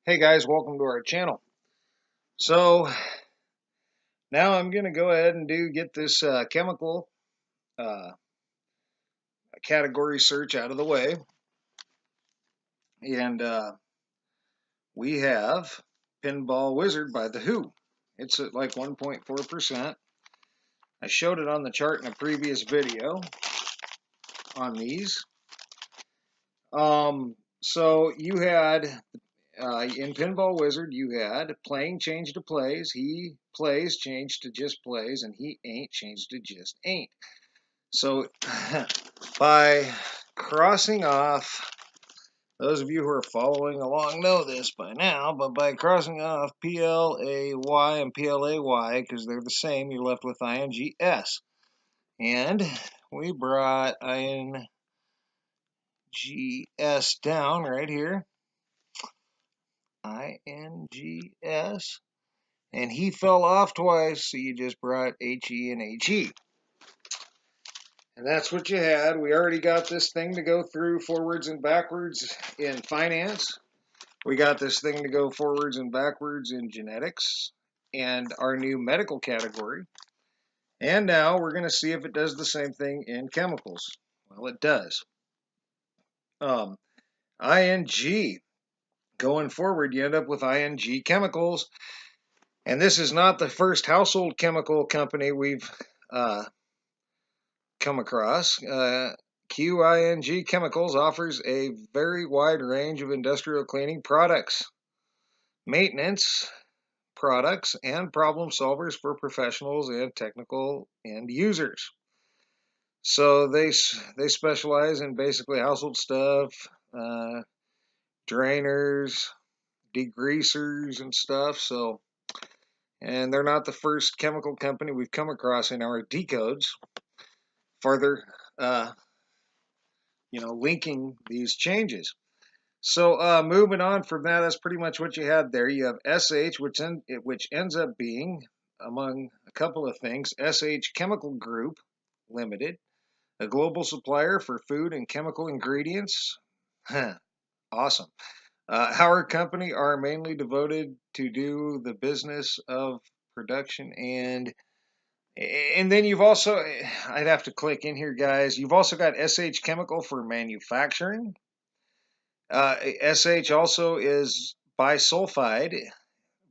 Hey guys, welcome to our channel. So now I'm going to go ahead and get this chemical uh, category search out of the way. And we have Pinball Wizard by The Who. It's at like 1.4%. I showed it on the chart in a previous video on these. So you had in Pinball Wizard, you had playing changed to plays, he plays changed to just plays, and he ain't changed to just ain't. So by crossing off, those of you who are following along know this by now, but by crossing off PLAY and PLAY, because they're the same, you're left with INGS. And we brought INGS down right here. INGS. And he fell off twice, so you just brought HE and HE. And that's what you had. We already got this thing to go through forwards and backwards in finance. We got this thing to go forwards and backwards in genetics and our new medical category. And now we're going to see if it does the same thing in chemicals. Well, it does. ING. Going forward, you end up with ING chemicals. And this is not the first household chemical company we've come across. QING Chemicals offers a very wide range of industrial cleaning products, maintenance products, and problem solvers for professionals and technical end users. So they specialize in basically household stuff, drainers, degreasers, and stuff. So, and they're not the first chemical company we've come across in our decodes. Further, linking these changes. So moving on from that, that's pretty much what you had there. You have SH, which ends up being, among a couple of things, SH Chemical Group Limited, a global supplier for food and chemical ingredients. Awesome. Our company are mainly devoted to do the business of production and then you've also, I'd have to click in here, guys. You've also got SH Chemical for manufacturing. SH also is bisulfide.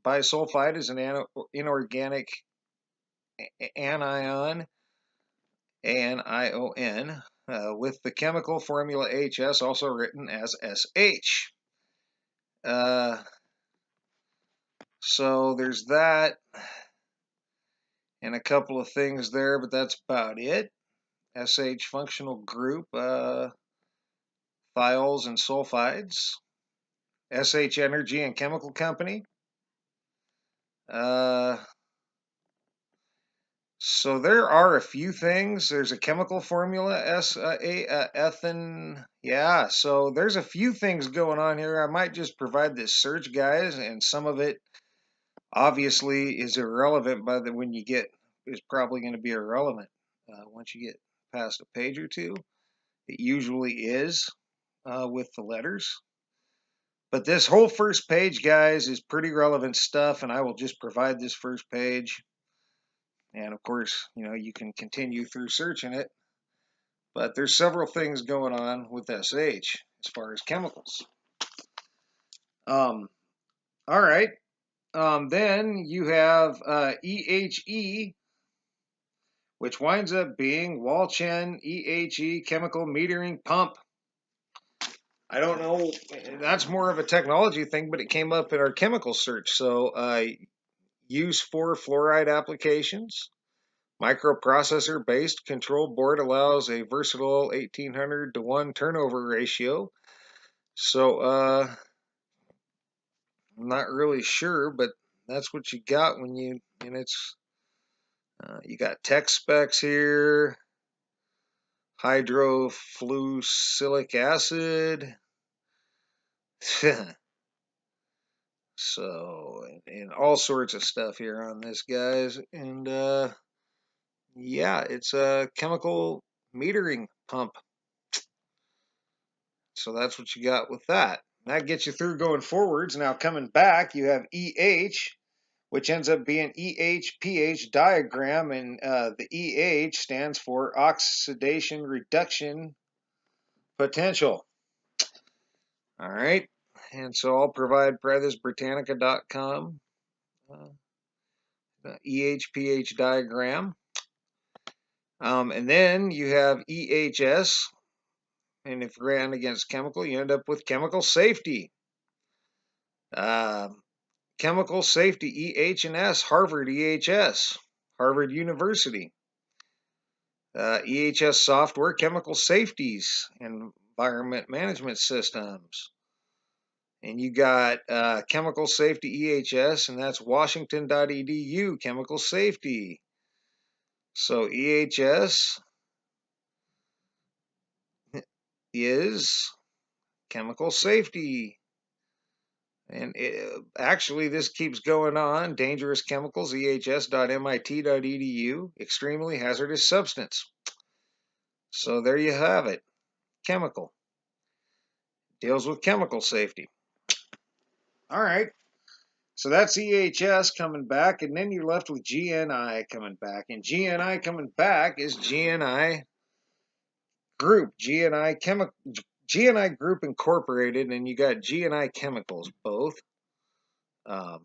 Bisulfide is an inorganic anion, anion, with the chemical formula HS also written as SH. So there's that and a couple of things there, but that's about it. SH functional group, thiols and sulfides. SH Energy and Chemical Company. So there are a few things. There's a chemical formula, ethan. Yeah, so there's a few things going on here. I might just provide this search, guys, and some of it obviously is irrelevant when you get, is probably going to be irrelevant once you get past a page or two. It usually is with the letters. But this whole first page, guys, is pretty relevant stuff, and I will just provide this first page. And of course, you can continue through searching it. But there's several things going on with SH as far as chemicals. All right. Then you have EHE, which winds up being Walchen EHE Chemical Metering Pump. I don't know. That's more of a technology thing, but it came up in our chemical search. So use for fluoride applications. Microprocessor-based control board allows a versatile 1800 to 1 turnover ratio. So I'm not really sure, but that's what you got when you got tech specs here. Hydrofluosilicic acid. So and all sorts of stuff here on this, guys. And yeah, it's a chemical metering pump. So that's what you got with that. That gets you through going forwards. Now coming back, you have EH, which ends up being EH-PH diagram, and the EH stands for oxidation reduction potential. All right, and so I'll provide this Britannica.com EH-PH diagram. And then you have EHS, and if ran against chemical, you end up with chemical safety. Chemical safety, EH and S, Harvard EHS, Harvard University. EHS software, chemical safeties, environment management systems. And you got chemical safety EHS, and that's washington.edu, chemical safety. So EHS is chemical safety. And actually, this keeps going on. Dangerous chemicals, ehs.mit.edu, extremely hazardous substance. So there you have it. Chemical. Deals with chemical safety. All right. So that's EHS coming back, and then you're left with GNI coming back. And GNI coming back is GNI Group, GNI Group Incorporated, and you got GNI Chemicals, both. I'm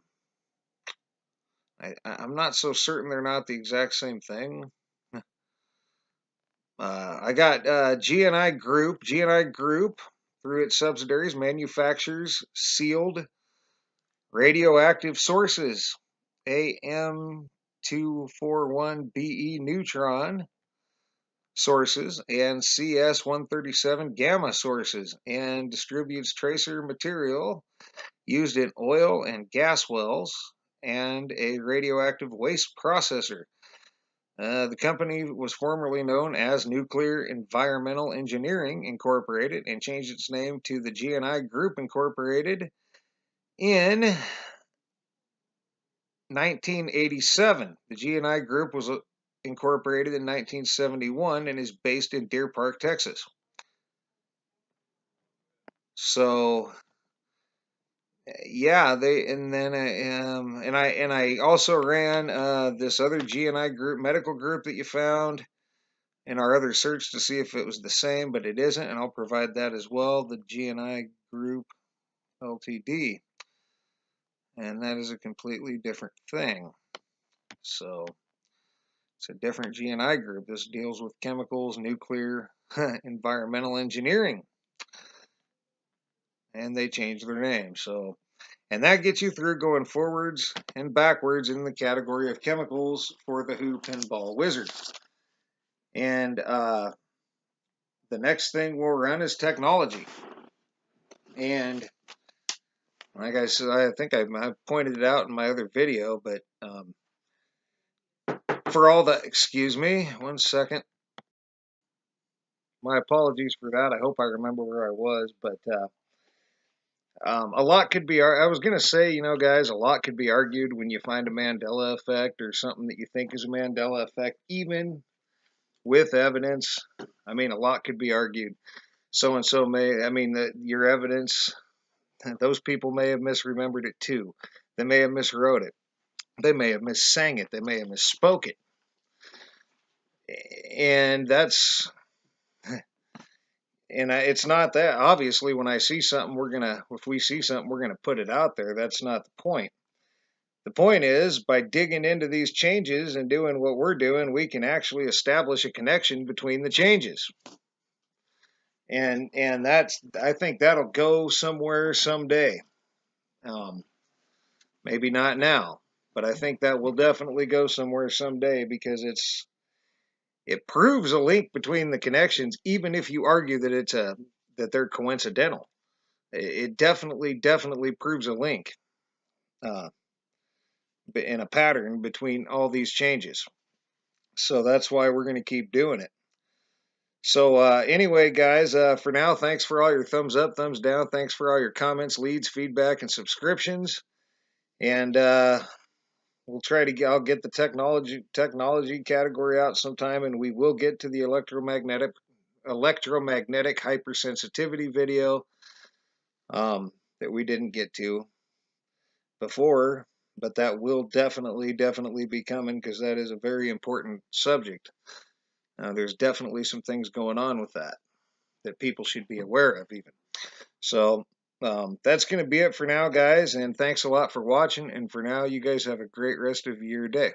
not so certain they're not the exact same thing. I got GNI Group. GNI Group, through its subsidiaries, manufactures sealed radioactive sources, AM241Be neutron sources and CS137 gamma sources, and distributes tracer material used in oil and gas wells and a radioactive waste processor. The company was formerly known as Nuclear Environmental Engineering Incorporated and changed its name to the GNI Group Incorporated in 1987. The GNI Group was incorporated in 1971 and is based in Deer Park, Texas. So yeah, I also ran this other GNI Group medical group that you found in our other search to see if it was the same, but it isn't, and I'll provide that as well, the GNI Group Ltd. And that is a completely different thing. So it's a different GNI group. This deals with chemicals, nuclear, environmental engineering. And they changed their name. So, and that gets you through going forwards and backwards in the category of chemicals for the Who Pinball Wizard. And the next thing we'll run is technology. And like I said, I think I pointed it out in my other video, but for all the, excuse me, one second. My apologies for that. I hope I remember where I was, but a lot could be, I was going to say, you know, guys, a lot could be argued when you find a Mandela effect or something that you think is a Mandela effect, even with evidence. I mean, a lot could be argued. So-and-so may, I mean, your evidence, those people may have misremembered it too. They may have miswrote it. They may have missang it. They may have misspoke it. And that's, and it's not that. Obviously, when I see something, if we see something, we're gonna put it out there. That's not the point. The point is, by digging into these changes and doing what we're doing, we can actually establish a connection between the changes. And that's, I think that'll go somewhere someday. Maybe not now, but I think that will definitely go somewhere someday, because it proves a link between the connections, even if you argue that that they're coincidental. It definitely proves a link in a pattern between all these changes. So that's why we're going to keep doing it. So anyway, guys, for now, thanks for all your thumbs up, thumbs down. Thanks for all your comments, leads, feedback, and subscriptions. And we'll try to I'll get the technology category out sometime, and we will get to the electromagnetic hypersensitivity video. that we didn't get to before, but that will definitely be coming because that is a very important subject. There's definitely some things going on with that people should be aware of even. So that's going to be it for now, guys, and thanks a lot for watching. And for now, you guys have a great rest of your day.